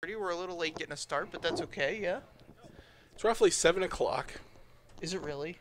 We're a little late getting a start, but that's okay, yeah? It's roughly 7 o'clock. Is it really?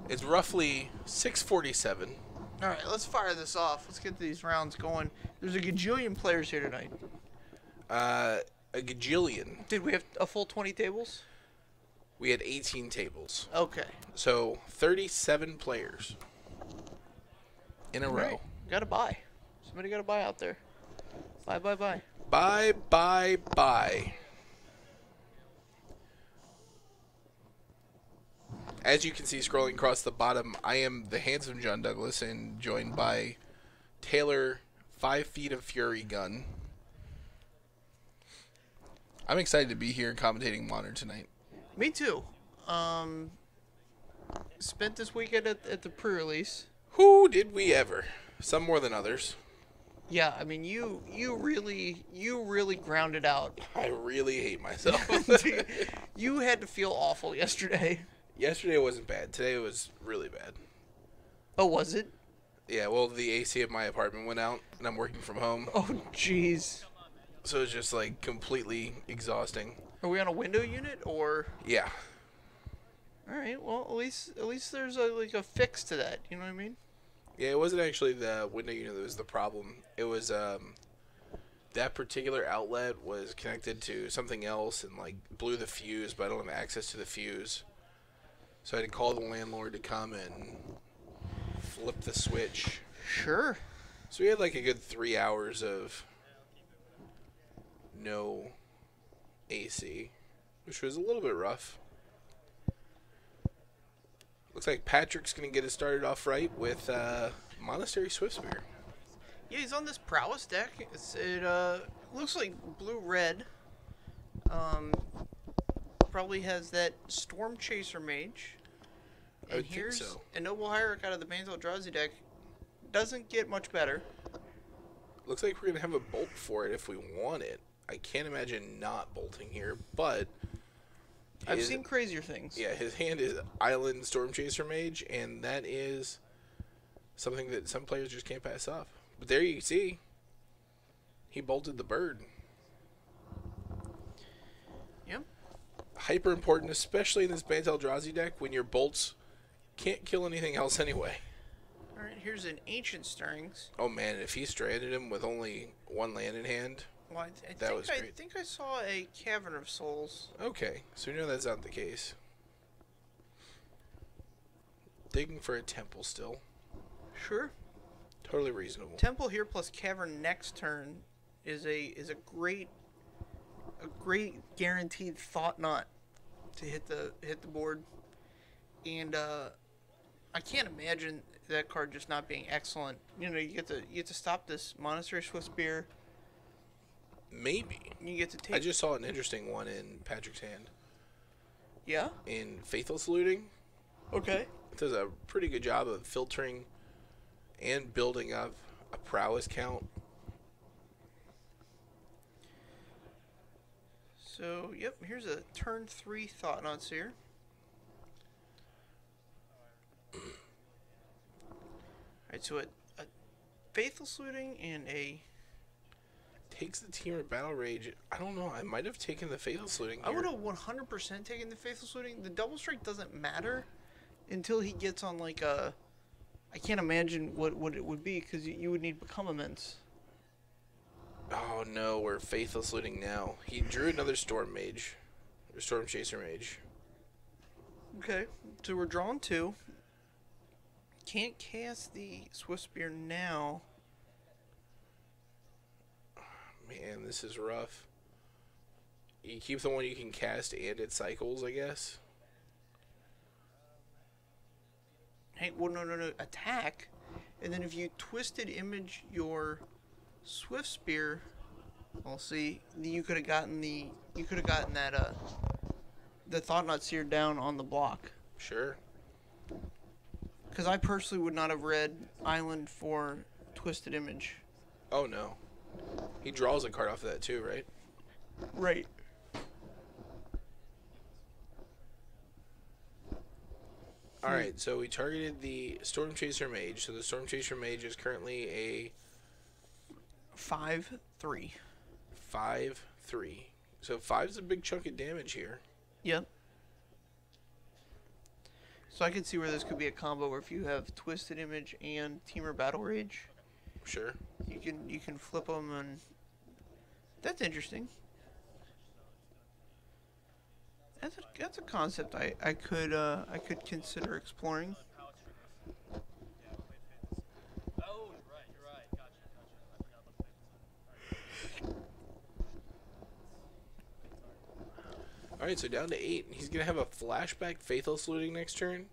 It's roughly 6:47. Alright, let's fire this off. Let's get these rounds going. There's a gajillion players here tonight. A gajillion. Did we have a full 20 tables? We had 18 tables. Okay. So 37 players in a row. Right. Gotta buy. Somebody gotta buy out there. Buy. Bye. As you can see scrolling across the bottom, I am the handsome John Douglas and joined by Taylor, 5 Feet of Fury Gun. I'm excited to be here and commentating Modern tonight. Me too. Spent this weekend at the pre-release. Who did we ever? Some more than others. Yeah, I mean, you really grounded out. I really hate myself. You had to feel awful yesterday. Yesterday wasn't bad. Today was really bad. Oh, was it? Yeah, well, the AC of my apartment went out, and I'm working from home. Oh, jeez. So it's just, like, completely exhausting. Are we on a window unit, or? Yeah. All right. Well, at least there's a fix to that. You know what I mean? Yeah, it wasn't actually the window unit that was the problem. It was that particular outlet was connected to something else and like blew the fuse, but I don't have access to the fuse. So I had to call the landlord to come and flip the switch. Sure. So we had like a good 3 hours of no AC, which was a little bit rough. Looks like Patrick's going to get us started off right with Monastery Swiftspear. Yeah, he's on this Prowess deck. It looks like blue-red. Probably has that Storm Chaser Mage. I would think so. A Noble Hierarch out of the Bant Eldrazi deck. Doesn't get much better. Looks like we're going to have a bolt for it if we want it. I can't imagine not bolting here, but I've seen crazier things. Yeah, his hand is Island Storm Chaser Mage, and that is something that some players just can't pass off. But there you see, he bolted the bird. Yep. Hyper important, especially in this Bant Eldrazi deck, when your bolts can't kill anything else anyway. All right, here's an Ancient Stirrings. Oh man, if he stranded him with only one land in hand, well, I think I saw a Cavern of Souls. Okay, so we know that's not the case. Digging for a temple still. Sure. Totally reasonable. Temple here plus Cavern next turn is a great guaranteed thought knot to hit the board. And I can't imagine that card just not being excellent. You know, you get to stop this Monastery Swiftspear. Maybe. You get to take. I just saw an interesting one in Patrick's hand. Yeah? In Faithless Looting. Okay. It does a pretty good job of filtering and building up a prowess count. So, yep, here's a turn 3 Thought Knot Seer. Alright, so a Faithless Looting and a... Takes the team at Battle Rage. I don't know. I might have taken the Faithless Looting here. I would have 100% taken the Faithless Looting. The Double Strike doesn't matter until he gets on like a... I can't imagine what it would be because you would need Become Immense. Oh no, we're Faithless Looting now. He drew another Storm Mage. Or Storm Chaser Mage. Okay, so we're drawing 2. Can't cast the Swiftspear now. Man, this is rough. You keep the one you can cast and it cycles, I guess. Hey, well, no. Attack, and then if you twisted image your Swiftspear, well, see, you could have gotten that the Thought Knot Seer down on the block. Sure. Because I personally would not have read Island for twisted image. Oh no. He draws a card off of that too, right? Right. Alright, so we targeted the Storm Chaser Mage. So the Storm Chaser Mage is currently a 5/3. 5, 3. So 5's a big chunk of damage here. Yep. So I could see where this could be a combo where if you have Twisted Image and Teamer Battle Rage, Sure. you can flip them, and that's interesting. That's a concept I could consider exploring. Alright, so down to 8. He's going to have a flashback Faithless Looting next turn.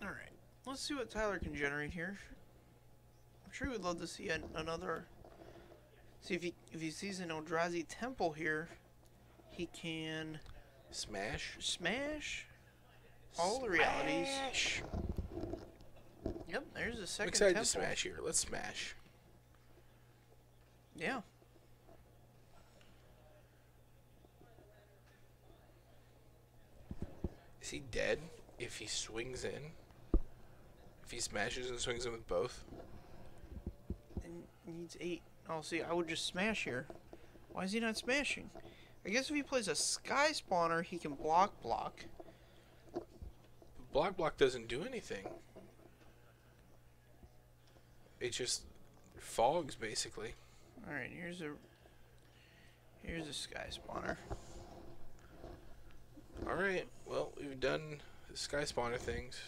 Alright, let's see what Tyler can generate here. I'm sure he would love to see another... See, if he sees an Eldrazi Temple here, he can... Smash all the realities. Yep, there's a second I'm excited temple. to smash here. Let's smash. Yeah. Is he dead if he swings in? If he smashes and swings in with both? And needs 8. Oh, see, I would just smash here. Why is he not smashing? I guess if he plays a Sky Spawner, he can block. Block doesn't do anything. It just fogs, basically. Alright, here's a Sky Spawner. Alright, well, we've done the Sky Spawner things.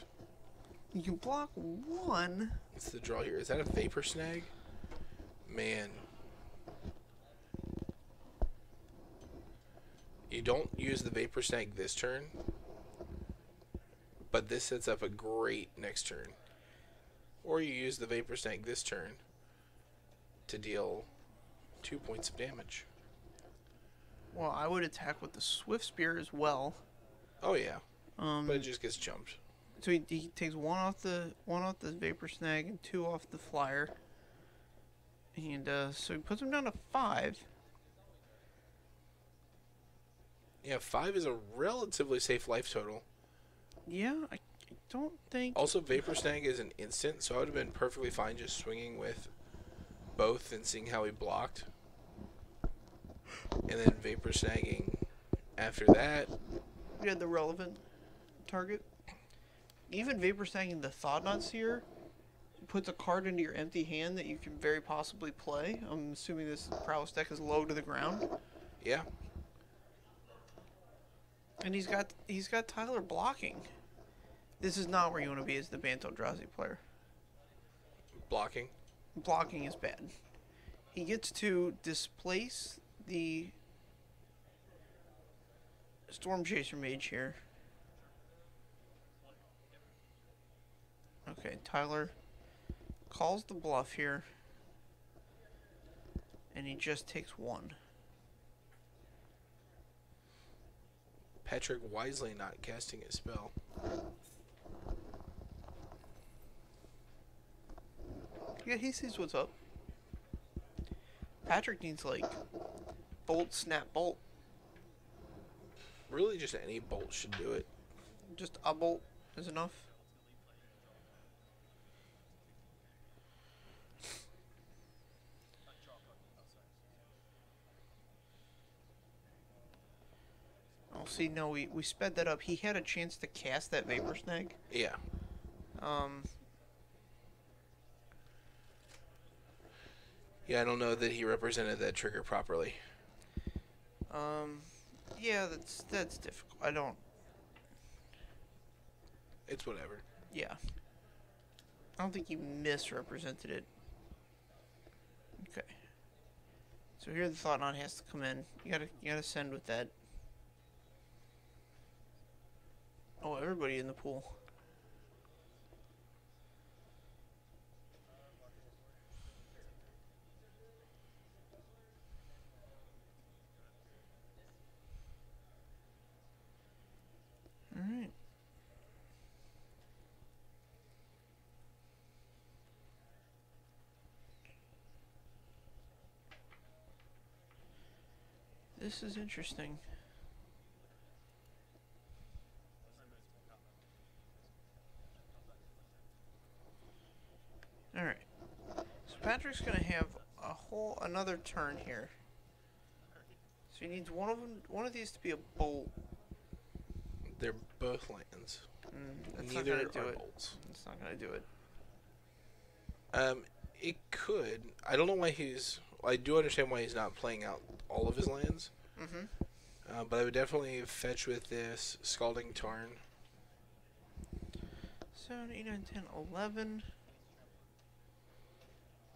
You can block 1. What's the draw here? Is that a Vapor Snag? Man. You don't use the Vapor Snag this turn, but this sets up a great next turn. Or you use the Vapor Snag this turn to deal 2 points of damage. Well, I would attack with the Swift Spear as well. Oh yeah, but it just gets jumped. So he takes one off the Vapor Snag and 2 off the Flyer, and so he puts him down to 5. Yeah, 5 is a relatively safe life total. Yeah, I don't think. Also, Vapor Snag is an instant, so I would have been perfectly fine just swinging with both and seeing how he blocked, and then Vapor Snagging after that. You had the relevant target. Even Vapor Snagging the Thought-Knot Seer puts a card into your empty hand that you can very possibly play. I'm assuming this Prowess deck is low to the ground. Yeah. And he's got Tyler blocking. This is not where you want to be as the Bant Eldrazi player. Blocking. Blocking is bad. He gets to displace the Storm Chaser Mage here. Okay, Tyler calls the bluff here. And he just takes 1. Patrick wisely not casting a spell. Yeah, he sees what's up. Patrick needs, like, bolt, snap, bolt. Really, just any bolt should do it. Just a bolt is enough. Oh, see, no, we sped that up. He had a chance to cast that Vapor Snag. Yeah. Yeah, I don't know that he represented that trigger properly. Yeah, that's difficult. I don't... It's whatever. Yeah. I don't think he misrepresented it. Okay. So here the Thought-Knot has to come in. You gotta send with that. Oh, everybody in the pool. Alright. This is interesting. Alright. So Patrick's going to have a pull another turn here. So he needs one of these to be a bolt. They're both lands. That's Neither not gonna do are it. bolts. It's not gonna do it. It could. I don't know why he's. I do understand why he's not playing out all of his lands. But I would definitely fetch with this Scalding Tarn. 7, 8, 9, 10, 11.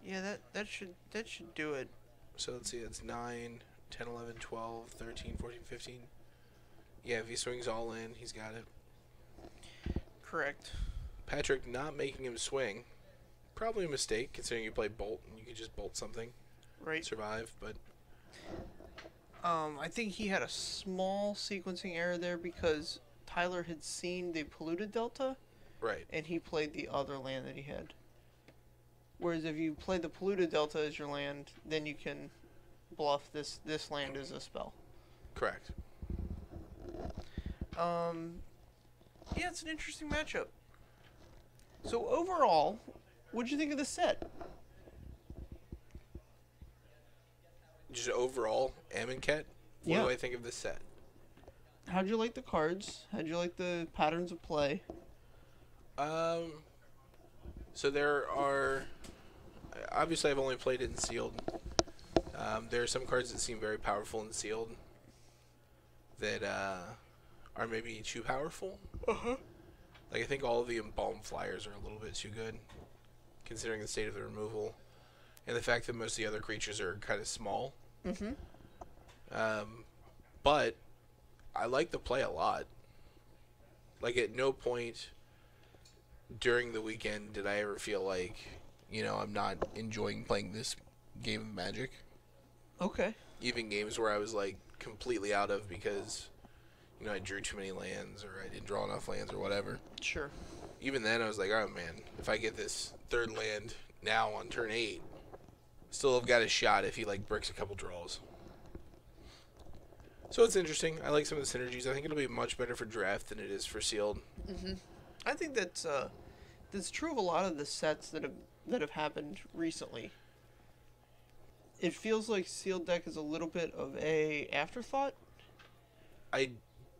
Yeah, that should do it. So let's see, it's 9, 10, 11, 12, 13, 14, 15. Yeah, if he swings all in, he's got it. Correct. Patrick not making him swing. Probably a mistake, considering you play Bolt and you could just bolt something. Right. Survive, but... I think he had a small sequencing error there because Tyler had seen the polluted delta. Right. And he played the other land that he had. Whereas if you play the polluted delta as your land, then you can bluff this land as a spell. Correct. Yeah, it's an interesting matchup. So overall, what'd you think of the set? Just overall, Amonkhet, what do I think of this set? How'd you like the cards? How'd you like the patterns of play? So there are... Obviously, I've only played it in sealed. There are some cards that seem very powerful in sealed that are maybe too powerful. Like, I think all of the Embalmed Flyers are a little bit too good, considering the state of the removal, and the fact that most of the other creatures are kind of small. But I like the play a lot. Like, at no point during the weekend did I ever feel like, you know, I'm not enjoying playing this game of Magic. Okay. Even games where I was, like, completely out of because, you know, I drew too many lands or I didn't draw enough lands or whatever. Sure. Even then, I was like, oh, man, if I get this third land now on turn 8, still have got a shot if he, like, bricks a couple draws. So it's interesting. I like some of the synergies. I think it'll be much better for draft than it is for sealed. I think that's true of a lot of the sets that have happened recently. It feels like sealed deck is a little bit of a afterthought. I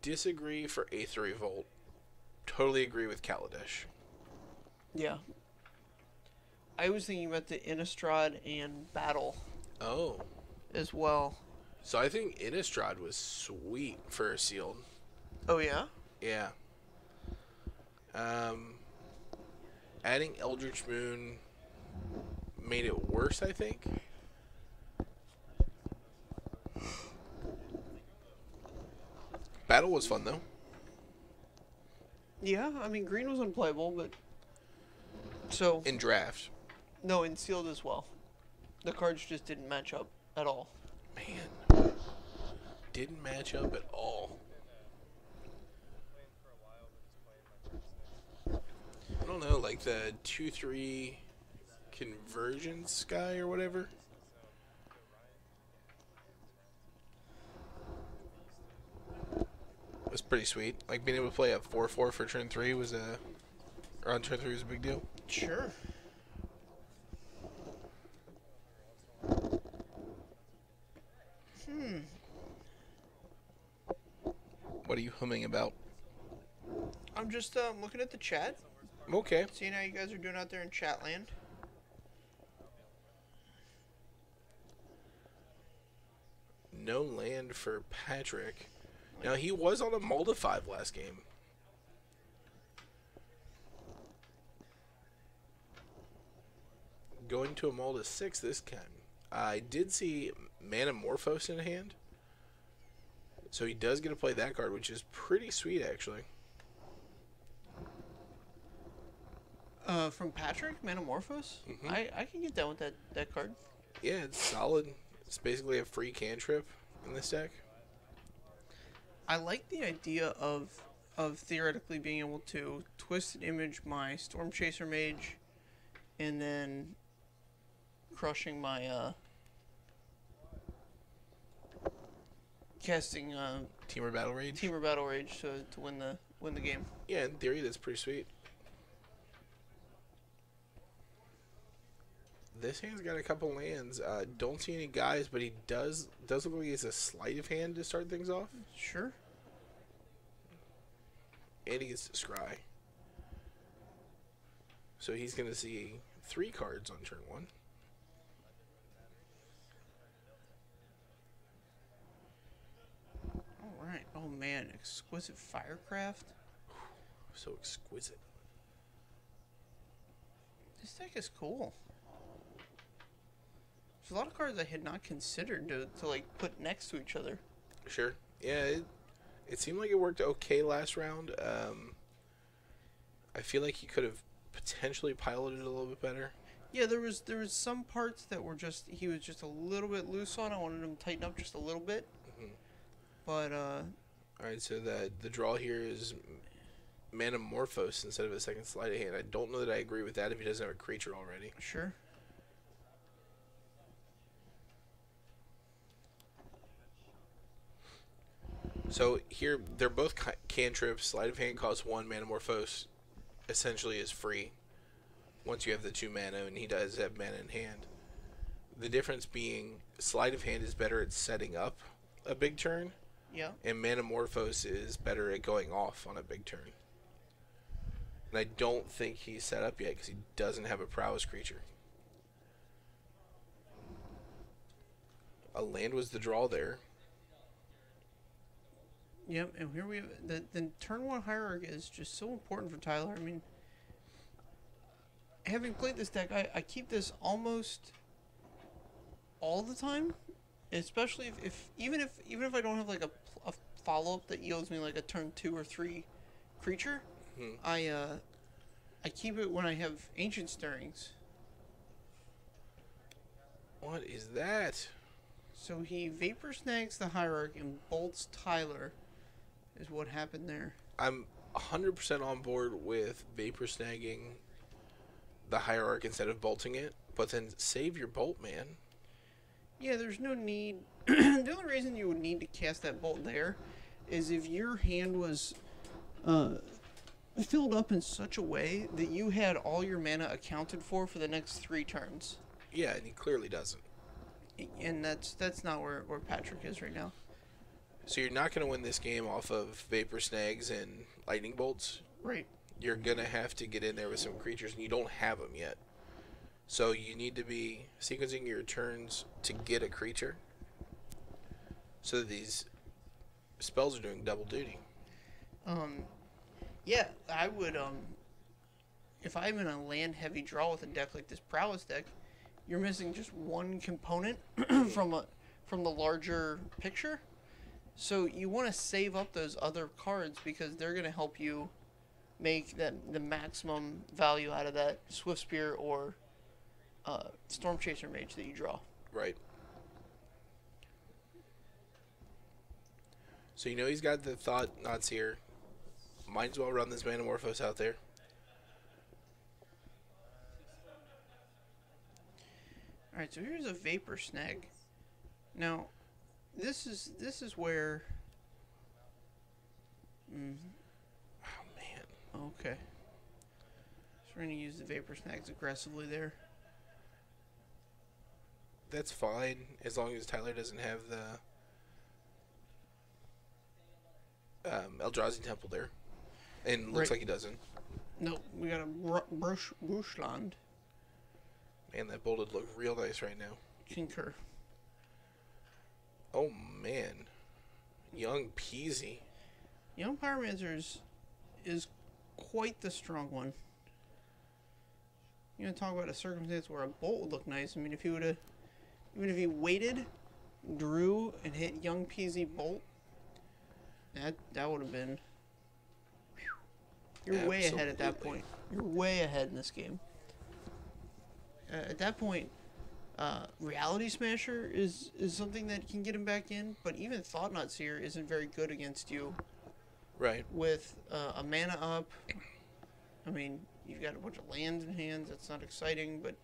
disagree for Aether Revolt. Totally agree with Kaladesh. Yeah. I was thinking about the Innistrad and Battle. Oh. As well. So I think Innistrad was sweet for sealed. Oh, yeah? Yeah. Adding Eldritch Moon made it worse, I think. Battle was fun, though. Yeah, I mean, green was unplayable, but... So... In draft. No, in sealed as well. The cards just didn't match up at all. Man. Didn't match up at all. I don't know, like the 2-3 convergence guy or whatever. Was pretty sweet. Like being able to play a 4/4 for turn 3 was or on turn 3 was a big deal. Sure. What are you humming about? I'm just looking at the chat. Okay. Seeing how you guys are doing out there in chat land. No land for Patrick. Now, he was on a mold of 5 last game. Going to a mold of 6 this time. I did see Manamorphose in hand. So he does get to play that card, which is pretty sweet, actually. From Patrick, Manamorphose? I can get down with that card. Yeah, it's solid. It's basically a free cantrip in this deck. I like the idea of theoretically being able to twist and image my Storm Chaser Mage and then crushing my casting Teamer Battle Rage. Teamer Battle Rage to win the game. Yeah, in theory that's pretty sweet. This hand's got a couple lands. Don't see any guys, but he does look like he has a sleight of hand to start things off. Sure. And he gets to scry. So he's going to see 3 cards on turn 1. All right. Oh man, exquisite firecraft. So exquisite. This deck is cool. There's a lot of cards I had not considered to like put next to each other. Sure. Yeah, it seemed like it worked okay last round. I feel like he could have potentially piloted it a little bit better. Yeah, there was some parts that were he was just a little bit loose on. I wanted him to tighten up just a little bit. Mm-hmm. But all right, so the draw here is Manamorphose instead of a second sleight of hand. I don't know that I agree with that if he doesn't have a creature already. Sure. So here, they're both cantrips. Sleight of hand costs 1. Manamorphose essentially is free once you have the 2 mana, and he does have mana in hand. The difference being Sleight of Hand is better at setting up a big turn, Yeah. and Manamorphose is better at going off on a big turn. And I don't think he's set up yet because he doesn't have a Prowess creature. A land was the draw there. Yep, and here we have the turn 1 hierarchy is just so important for Tyler. I mean, having played this deck, I keep this almost all the time, especially if even if I don't have like a follow up that yields me like a turn 2 or 3 creature, I keep it when I have Ancient Stirrings. What is that? So he Vapor Snags the Hierarch and bolts Tyler, is what happened there. I'm 100% on board with Vapor Snagging the Hierarch instead of bolting it, but then save your bolt, man. Yeah, there's no need. The only reason you would need to cast that bolt there is if your hand was filled up in such a way that you had all your mana accounted for the next 3 turns. Yeah, and he clearly doesn't. And that's not where Patrick is right now. So you're not going to win this game off of Vapor Snags and Lightning Bolts. Right. You're going to have to get in there with some creatures, and you don't have them yet. So you need to be sequencing your turns to get a creature so that these spells are doing double duty. Yeah, I would, if I'm in a land-heavy draw with a deck like this Prowess deck, you're missing just one component from the larger picture. So you want to save up those other cards because they're going to help you make the maximum value out of that Swift Spear or Storm Chaser Mage that you draw. Right. So you know he's got the Thought Knots here. Might as well run this Manamorphose out there. Alright, so here's a Vapor Snag. Now, this is where... Oh, man. Okay. So we're going to use the Vapor Snags aggressively there. That's fine, as long as Tyler doesn't have the Eldrazi Temple there. And looks like he doesn't. Nope, we got a Brushland. Man, that bolt would look real nice right now. Concur. Oh, man. Young Peasy. Young Pyromancer is quite the strong one. You want to talk about a circumstance where a bolt would look nice. I mean, if he would have... Even if he waited, drew, and hit Young Peasy bolt, that would have been... You're way ahead at that point. You're way ahead in this game. At that point, Reality Smasher is something that can get him back in, but even Thought Knot Seer isn't very good against you. Right. With a mana up. I mean, you've got a bunch of lands in hands. That's not exciting, but...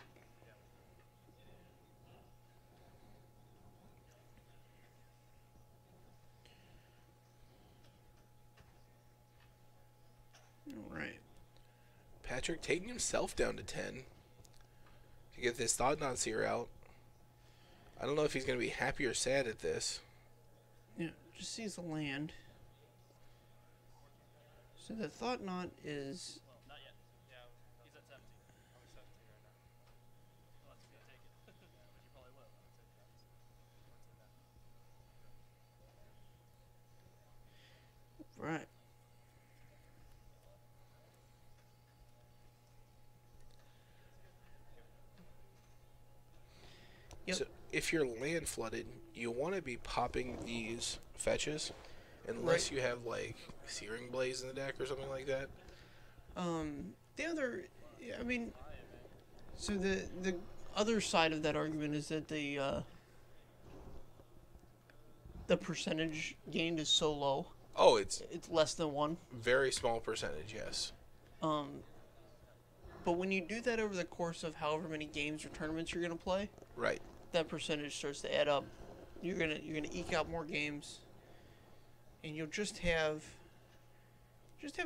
Alright. Patrick taking himself down to 10. You get this Thought Knot Seer out. I don't know if he's going to be happy or sad at this. Yeah, just sees the land. So the Thought Knot is... Not yet. Yeah, he's at 17. I'm at 17 right now. Well, that's gonna take it. But you probably will. I would say that. Right. Yep. So if you're land flooded, you want to be popping these fetches, unless you have like Searing Blaze in the deck or something like that. The other, I mean, so the other side of that argument is that the percentage gained is so low. Oh, it's less than 1. very small percentage, yes. But when you do that over the course of however many games or tournaments you're gonna play, Right. that percentage starts to add up. You're gonna eke out more games, and you'll just have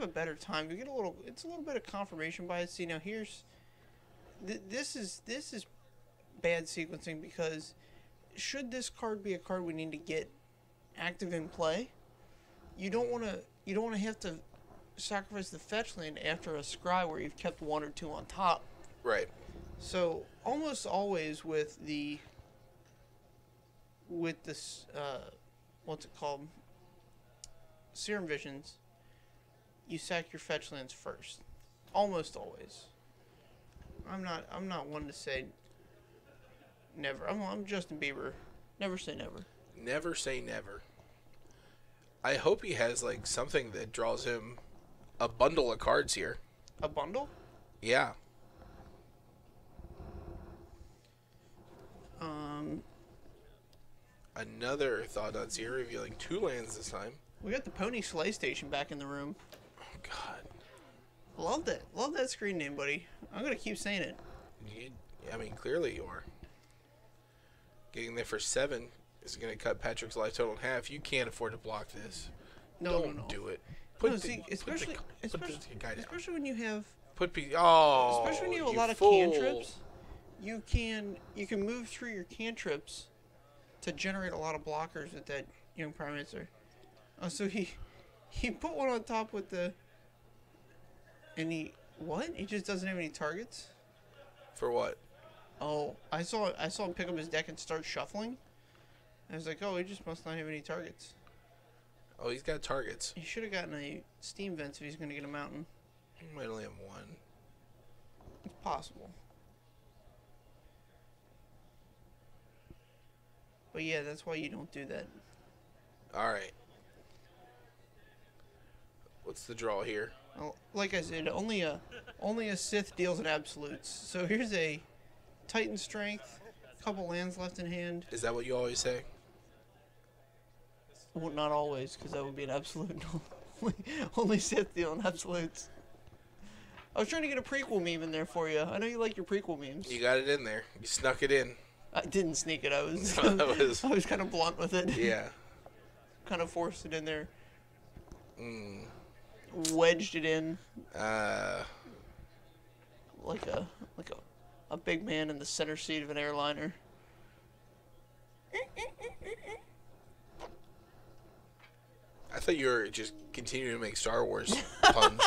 a better time. You get it's a little bit of confirmation bias. See, now here's this is bad sequencing, because should this card be a card we need to get active in play, you don't want to have to sacrifice the fetch land after a scry where you've kept 1 or 2 on top. Right. So almost always with this what's it called, Serum Visions, you sack your fetch lands first. Almost always. I'm not one to say never. I'm Justin Bieber. Never say never. Never say never. I hope he has like something that draws him a bundle of cards here. A bundle? Yeah. Another Thought Knot Seer revealing 2 lands this time. We got the Pony Sleigh Station back in the room. Oh God. Love that. Love that screen name, buddy. I'm gonna keep saying it. I mean, clearly you are. Getting there for 7 is going to cut Patrick's life total in half. You can't afford to block this. Don't do it. Especially when you have especially when you have a lot of fool. cantrips, you can move through your cantrips to generate a lot of blockers with that young Primacer. Oh, so he put one on top with the, and he just doesn't have any targets. For what? Oh, I saw him pick up his deck and start shuffling. I was like, oh, he just must not have any targets. Oh, he's got targets. He should have gotten a Steam Vents if he's going to get a Mountain. He might only have 1. It's possible. But yeah, that's why you don't do that. Alright. What's the draw here? Well, like I said, only a Sith deals in absolutes. So here's a Titan Strength, couple lands left in hand. Is that what you always say? Well, not always, because that would be an absolute. Only Sith deal in absolutes. I was trying to get a prequel meme in there for you. I know you like your prequel memes. You got it in there. You snuck it in. I didn't sneak it. I was I was kind of blunt with it. Yeah. Kind of forced it in there. Wedged it in. Like a big man in the center seat of an airliner. I thought you were just continuing to make Star Wars puns.